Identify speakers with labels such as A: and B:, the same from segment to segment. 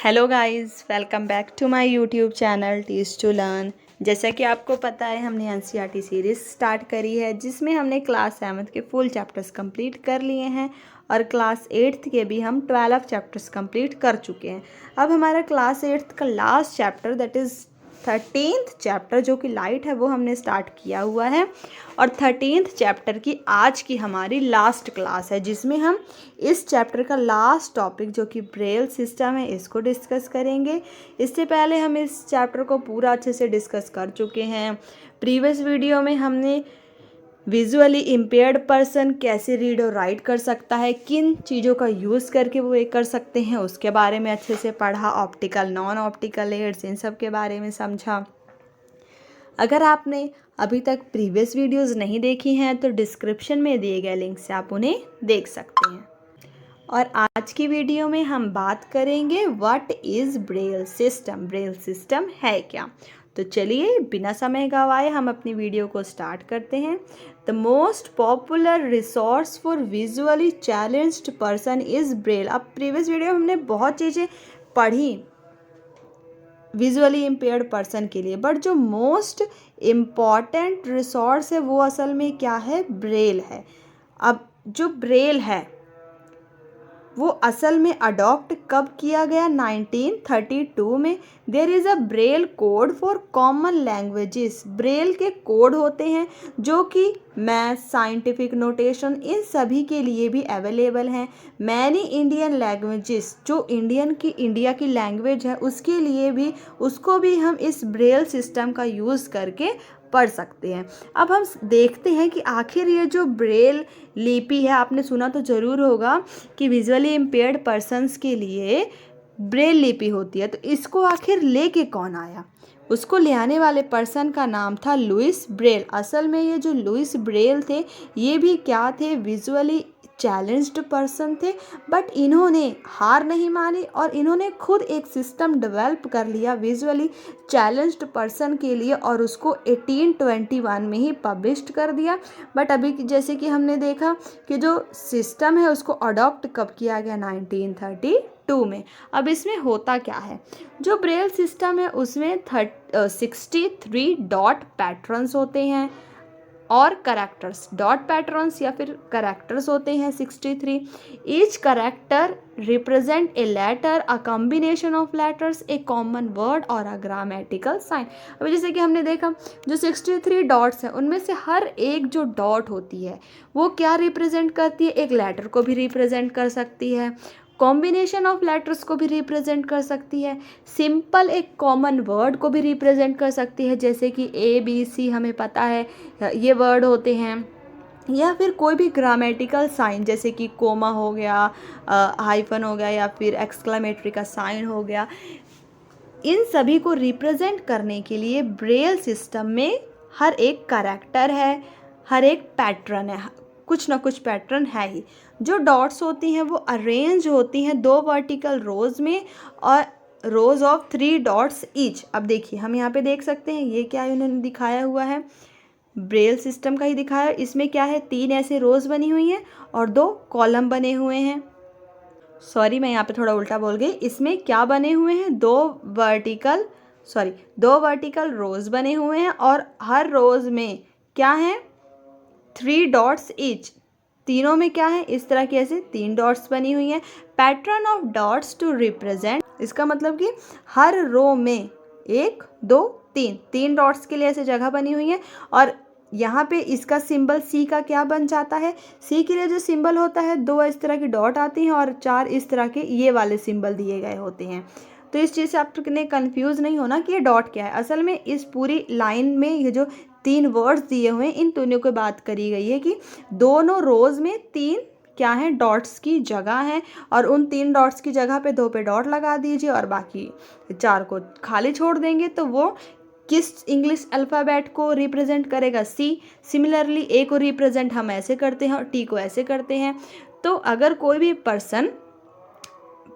A: Hello guys, welcome back to my YouTube channel teach to learn. जैसा कि आपको पता है, हमने एनसीईआरटी सीरीज़ स्टार्ट करी है जिसमें हमने क्लास 7 के फुल चैप्टर्स कंप्लीट कर लिए हैं और क्लास 8 के भी हम 12 चैप्टर्स कंप्लीट कर चुके हैं। अब हमारा क्लास 8 का last chapter that is 13th chapter जो कि लाइट है वो हमने स्टार्ट किया हुआ है और 13th चैप्टर की आज की हमारी लास्ट क्लास है जिसमें हम इस चैप्टर का लास्ट टॉपिक जो कि ब्रेल सिस्टम है इसको डिस्कस करेंगे। इससे पहले हम इस चैप्टर को पूरा अच्छे से डिस्कस कर चुके हैं। प्रीवियस वीडियो में हमने विजुअली इम्पेयर्ड पर्सन कैसे रीड और राइट कर सकता है, किन चीज़ों का यूज़ करके वो ये कर सकते हैं उसके बारे में अच्छे से पढ़ा। ऑप्टिकल नॉन ऑप्टिकल एड्स इन सब के बारे में समझा। अगर आपने अभी तक प्रीवियस वीडियोस नहीं देखी हैं तो डिस्क्रिप्शन में दिए गए लिंक से आप उन्हें देख सकते हैं। और आज की वीडियो में हम बात करेंगे what is Braille system. Braille system है क्या? तो चलिए बिना समय गंवाए हम अपनी वीडियो को स्टार्ट करते हैं। The most popular resource for visually challenged person is Braille. अब प्रीवियस वीडियो में हमने बहुत चीज़ें पढ़ी विजुअली इम्पेयर्ड पर्सन के लिए, बट जो मोस्ट इम्पॉर्टेंट रिसोर्स है वो असल में क्या है? ब्रेल है। अब जो ब्रेल है वो असल में अडॉप्ट कब किया गया? 1932 में। There is a Braille code for common languages. Braille के कोड होते हैं जो कि मैथ, साइंटिफिक नोटेशन इन सभी के लिए भी अवेलेबल हैं। मैनी इंडियन लैंग्वेजेस, जो इंडिया की लैंग्वेज है उसके लिए भी उसको भी हम इस ब्रेल सिस्टम का यूज़ करके पढ़ सकते हैं। अब हम देखते हैं कि आखिर ये जो ब्रेल लिपि है, आपने सुना तो ज़रूर होगा कि विजुअली इम्पेयर्ड पर्सन्स के लिए ब्रेल लिपि होती है, तो इसको आखिर लेके कौन आया? उसको ले आने वाले पर्सन का नाम था लुइस ब्रेल। असल में ये जो लुइस ब्रेल थे ये भी क्या थे? विजुअली चैलेंज्ड पर्सन थे, बट इन्होंने हार नहीं मानी और इन्होंने खुद एक सिस्टम डेवलप कर लिया विजुअली चैलेंज्ड पर्सन के लिए और उसको 1821 में ही पब्लिश्ड कर दिया। बट अभी जैसे कि हमने देखा कि जो सिस्टम है उसको अडॉप्ट कब किया गया? 1932 में। अब इसमें होता क्या है? जो ब्रेल सिस्टम है उसमें 63 डॉट पैटर्न्स होते हैं और करेक्टर्स। डॉट पैटर्न्स या फिर करेक्टर्स होते हैं 63। Each character represent a letter, a combination of letters, a common word और अ ग्रामेटिकल साइन। अभी जैसे कि हमने देखा जो 63 डॉट्स हैं उनमें से हर एक जो डॉट होती है वो क्या रिप्रेजेंट करती है? एक लेटर को भी रिप्रेजेंट कर सकती है, कॉम्बिनेशन ऑफ लेटर्स को भी रिप्रेजेंट कर सकती है, सिंपल एक कॉमन वर्ड को भी रिप्रेजेंट कर सकती है जैसे कि ABC हमें पता है ये वर्ड होते हैं, या फिर कोई भी ग्रामेटिकल साइन जैसे कि कोमा हो गया, हाइफन हो गया या फिर एक्सक्लेमेटरी का साइन हो गया। इन सभी को रिप्रेजेंट करने के लिए ब्रेल सिस्टम में हर एक कैरेक्टर है, हर एक पैटर्न है, कुछ ना कुछ पैटर्न है ही। जो डॉट्स होती हैं वो अरेंज होती हैं 2 वर्टिकल रोज में और रोज ऑफ 3 डॉट्स ईच। अब देखिए हम यहाँ पे देख सकते हैं ये क्या इन्होंने दिखाया हुआ है, ब्रेल सिस्टम का ही दिखाया। इसमें क्या है? 3 ऐसे रोज बनी हुई हैं और 2 कॉलम बने हुए हैं। सॉरी मैं यहाँ पे थोड़ा उल्टा बोल गई। इसमें क्या बने हुए हैं? 2 वर्टिकल रोज बने हुए हैं और हर रोज में क्या है? 3 डॉट्स ईच। तीनों में क्या है? इस तरह की ऐसे 3 डॉट्स बनी हुई हैं। Pattern of dots to represent, इसका मतलब कि हर रो में 1 2 3 डॉट्स के लिए ऐसे जगह बनी हुई है। और यहाँ पे इसका सिंबल सी का क्या बन जाता है? सी के लिए जो सिंबल होता है 2 इस तरह की डॉट आती हैं और 4 इस तरह के ये वाले सिंबल दिए गए होते हैं। तो इस चीज़ से आपने कंफ्यूज नहीं होना कि ये डॉट क्या है। असल में इस पूरी लाइन में ये जो 3 वर्ड्स दिए हुए हैं इन तीनों की बात करी गई है कि दोनों रोज में 3 क्या है? डॉट्स की जगह है और उन 3 डॉट्स की जगह पे 2 पे डॉट लगा दीजिए और बाकी 4 को खाली छोड़ देंगे तो वो किस इंग्लिश अल्फ़ाबेट को रिप्रेजेंट करेगा? सी। सिमिलरली ए को रिप्रेजेंट हम ऐसे करते हैं और टी को ऐसे करते हैं। तो अगर कोई भी पर्सन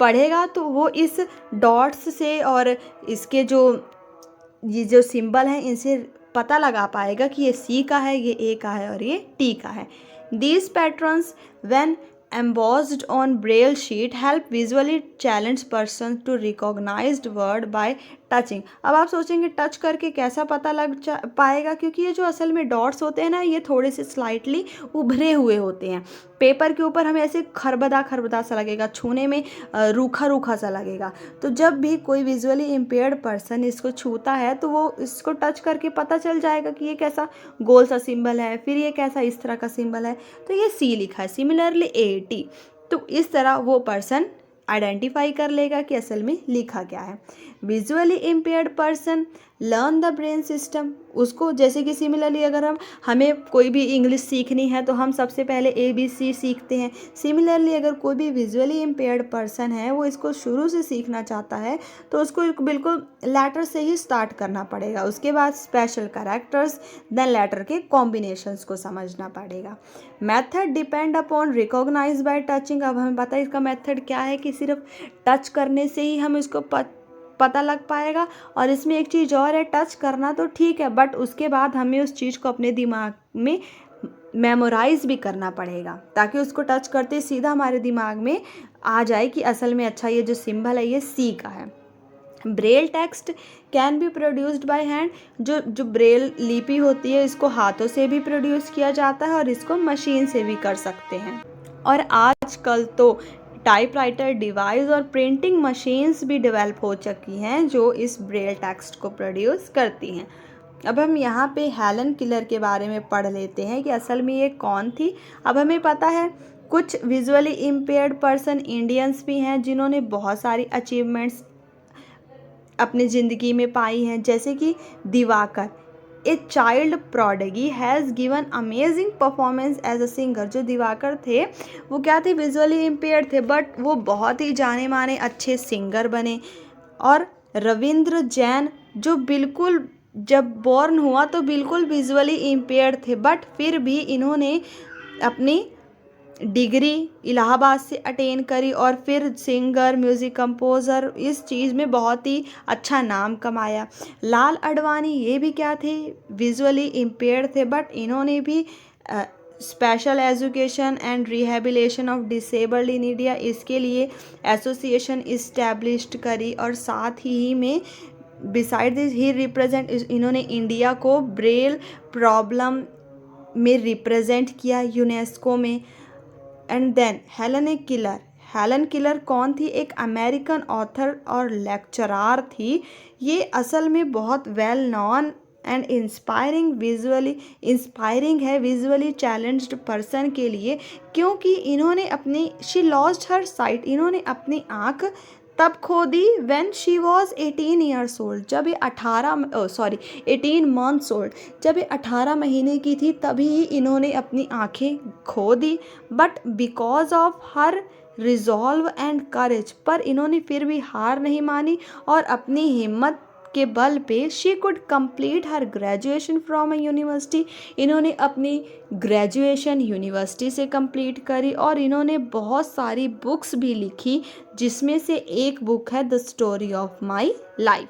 A: पढ़ेगा तो वो इस डॉट्स से और इसके ये जो सिंबल हैं इनसे पता लगा पाएगा कि ये सी का है, ये ए का है और ये टी का है। These patterns when embossed on braille sheet help visually challenged person to recognized word by touching. अब आप सोचेंगे टच करके कैसा पता लग पाएगा, क्योंकि ये जो असल में डॉट्स होते हैं ना, ये थोड़े से स्लाइटली उभरे हुए होते हैं। पेपर के ऊपर हमें ऐसे खरबदा खरबदा सा लगेगा, छूने में रूखा रूखा सा लगेगा। तो जब भी कोई विजुअली इम्पेयर्ड पर्सन इसको छूता है तो वो इसको टच करके पता चल जाएगा कि ये कैसा गोल सा सिंबल है, फिर ये कैसा इस तरह का सिंबल है, तो ये सी लिखा है, सिमिलरली AT। तो इस तरह वो पर्सन आइडेंटिफाई कर लेगा कि असल में लिखा क्या है। Visually impaired person learn the brain system, उसको जैसे कि सिमिलरली अगर हमें कोई भी इंग्लिश सीखनी है तो हम सबसे पहले ABC सीखते हैं। सिमिलरली अगर कोई भी विजुअली इम्पेयर्ड पर्सन है, वो इसको शुरू से सीखना चाहता है तो उसको बिल्कुल लेटर से ही स्टार्ट करना पड़ेगा, उसके बाद स्पेशल कैरेक्टर्स, देन लेटर के कॉम्बिनेशंस को समझना पड़ेगा। Method depend upon recognise by touching. अब हमें पता है इसका मेथड क्या है कि सिर्फ टच करने से ही हम इसको पता लग पाएगा। और इसमें एक चीज़ और है, टच करना तो ठीक है, बट उसके बाद हमें उस चीज़ को अपने दिमाग में मेमोराइज भी करना पड़ेगा, ताकि उसको टच करते सीधा हमारे दिमाग में आ जाए कि असल में अच्छा ये जो सिंबल है ये सी का है। Braille text can be produced by hand. जो ब्रेल लिपि होती है इसको हाथों से भी प्रोड्यूस किया जाता है और इसको मशीन से भी कर सकते हैं। और आजकल तो टाइपराइटर डिवाइस और प्रिंटिंग मशीन्स भी डेवलप हो चुकी हैं जो इस ब्रेल टेक्स्ट को प्रोड्यूस करती हैं। अब हम यहाँ पे हेलन किलर के बारे में पढ़ लेते हैं कि असल में ये कौन थी। अब हमें पता है कुछ विजुअली इम्पेयर्ड पर्सन इंडियंस भी हैं जिन्होंने बहुत सारी अचीवमेंट्स अपनी ज़िंदगी में पाई हैं, जैसे कि Divakar, a child prodigy has given amazing performance as a singer. जो दिवाकर थे वो क्या थे, विजुअली इम्पेयर्ड थे, बट वो बहुत ही जाने माने अच्छे सिंगर बने। और रविंद्र जैन जो बिल्कुल जब बॉर्न हुआ तो बिल्कुल विजुअली इम्पेयर्ड थे, बट फिर भी इन्होंने अपनी डिग्री इलाहाबाद से अटेन करी और फिर सिंगर, म्यूज़िक कंपोज़र, इस चीज़ में बहुत ही अच्छा नाम कमाया। लाल अडवाणी ये भी क्या थे, विजुअली इम्पेयर्ड थे, बट इन्होंने भी special education and rehabilitation of disabled in India, इसके लिए एसोसिएशन इस्टेब्लिश्ड करी। और साथ ही में बिसाइड दिस ही रिप्रेजेंट, इन्होंने इंडिया को ब्रेल प्रॉब्लम में रिप्रेजेंट किया यूनेस्को में। एंड देन हेलन किलर कौन थी, एक अमेरिकन ऑथर और लेक्चरार थी। ये असल में बहुत वेल नॉन एंड इंस्पायरिंग है विजुअली चैलेंज्ड पर्सन के लिए, क्योंकि इन्होंने अपनी शी लॉस्ट हर साइट, इन्होंने अपनी आँख तब खो दी when she was 18 years old, जब ये 18 मंथ्स ओल्ड, जब ये 18 महीने की थी तभी इन्होंने अपनी आंखें खो दी। But because of her resolve and courage, पर इन्होंने फिर भी हार नहीं मानी और अपनी हिम्मत के बल पे she could complete her graduation from a university, इन्होंने अपनी ग्रेजुएशन यूनिवर्सिटी से कंप्लीट करी। और इन्होंने बहुत सारी बुक्स भी लिखी, जिसमें से एक बुक है the story of my life.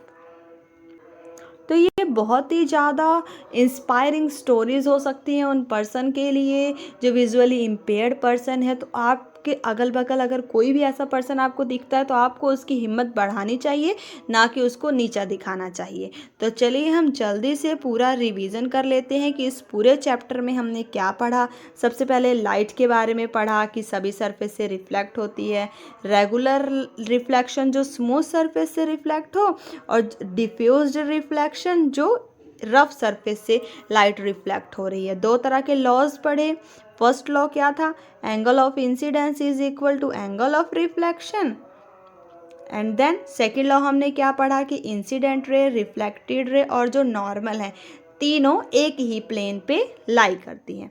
A: तो ये बहुत ही ज़्यादा इंस्पायरिंग स्टोरीज़ हो सकती हैं उन पर्सन के लिए जो विजुअली इम्पेयर्ड पर्सन है। तो आपके अगल बगल अगर कोई भी ऐसा पर्सन आपको दिखता है तो आपको उसकी हिम्मत बढ़ानी चाहिए, ना कि उसको नीचा दिखाना चाहिए। तो चलिए हम जल्दी से पूरा रिवीजन कर लेते हैं कि इस पूरे चैप्टर में हमने क्या पढ़ा। सबसे पहले लाइट के बारे में पढ़ा कि सभी सरफेस से रिफ्लेक्ट होती है, रेगुलर रिफ्लेक्शन जो स्मूथ सरफेस से रिफ्लेक्ट हो, और डिफ्यूज्ड रिफ्लेक्शन जो रफ सरफेस से लाइट रिफ्लेक्ट हो रही है। दो तरह के लॉज पढ़े। फर्स्ट लॉ क्या था, angle of incidence is equal to angle of reflection. And then second law हमने क्या पढ़ा कि इंसिडेंट रे, रिफ्लेक्टेड रे और जो नॉर्मल है, तीनों एक ही प्लेन पे लाई करती हैं।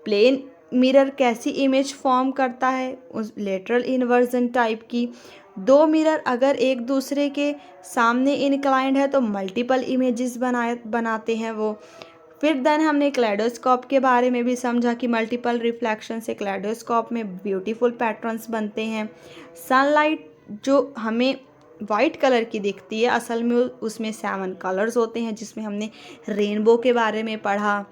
A: प्लेन मिरर कैसी इमेज फॉर्म करता है, उस लेटरल इन्वर्जन टाइप की। दो मिरर अगर एक दूसरे के सामने इंक्लाइंड है तो मल्टीपल इमेजेस बनाते हैं वो। फिर देन हमने क्लेडोस्कोप के बारे में भी समझा कि मल्टीपल रिफ्लेक्शन से क्लेडोस्कोप में ब्यूटीफुल पैटर्न्स बनते हैं। सनलाइट जो हमें वाइट कलर की दिखती है, असल में उसमें 7 कलर्स होते हैं, जिसमें हमने रेनबो के बारे में पढ़ा।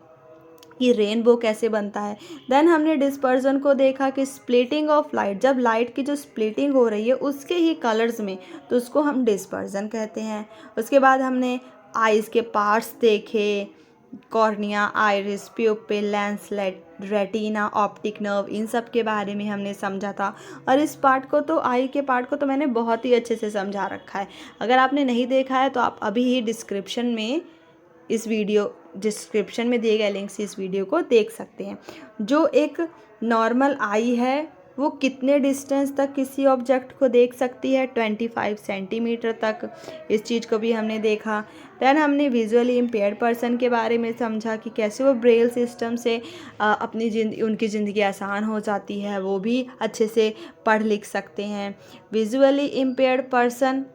A: कि रेनबो कैसे बनता है। देन हमने डिस्पर्जन को देखा कि स्प्लिटिंग ऑफ लाइट, जब लाइट की जो स्प्लिटिंग हो रही है उसके ही कलर्स में, तो उसको हम डिस्पर्जन कहते हैं। उसके बाद हमने आइज़ के पार्ट्स देखे, cornea, iris, pupil, lens, retina, optic nerve, इन सब के बारे में हमने समझा था। और इस पार्ट को तो, आई के पार्ट को तो मैंने बहुत ही अच्छे से समझा रखा है। अगर आपने नहीं देखा है तो आप अभी ही डिस्क्रिप्शन में दिए गए लिंक से इस वीडियो को देख सकते हैं। जो एक नॉर्मल आई है वो कितने डिस्टेंस तक किसी ऑब्जेक्ट को देख सकती है, 25 सेंटीमीटर तक, इस चीज़ को भी हमने देखा। दैन हमने विजुअली इम्पेयर्ड पर्सन के बारे में समझा कि कैसे वो ब्रेल सिस्टम से उनकी ज़िंदगी आसान हो जाती है, वो भी अच्छे से पढ़ लिख सकते हैं। विजुअली इम्पेयर्ड पर्सन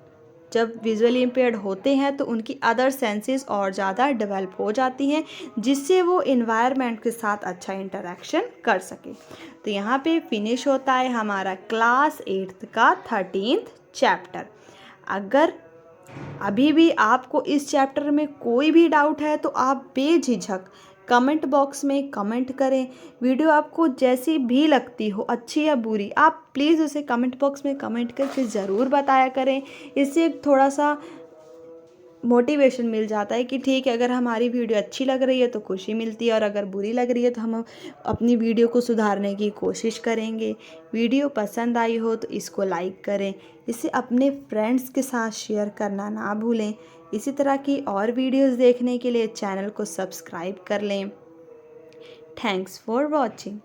A: जब विजुअली इम्पेयर्ड होते हैं तो उनकी अदर सेंसेस और ज़्यादा डेवलप हो जाती हैं, जिससे वो इन्वायरमेंट के साथ अच्छा इंटरेक्शन कर सके। तो यहाँ पे फिनिश होता है हमारा क्लास 8th का 13th चैप्टर। अगर अभी भी आपको इस चैप्टर में कोई भी डाउट है तो आप बेझिझक कमेंट बॉक्स में कमेंट करें। वीडियो आपको जैसी भी लगती हो, अच्छी या बुरी, आप प्लीज़ उसे कमेंट बॉक्स में कमेंट करके ज़रूर बताया करें। इससे थोड़ा सा मोटिवेशन मिल जाता है कि ठीक है, अगर हमारी वीडियो अच्छी लग रही है तो खुशी मिलती है, और अगर बुरी लग रही है तो हम अपनी वीडियो को सुधारने की कोशिश करेंगे। वीडियो पसंद आई हो तो इसको लाइक करें, इसे अपने फ्रेंड्स के साथ शेयर करना ना भूलें। इसी तरह की और वीडियोस देखने के लिए चैनल को सब्सक्राइब कर लें। Thanks for watching.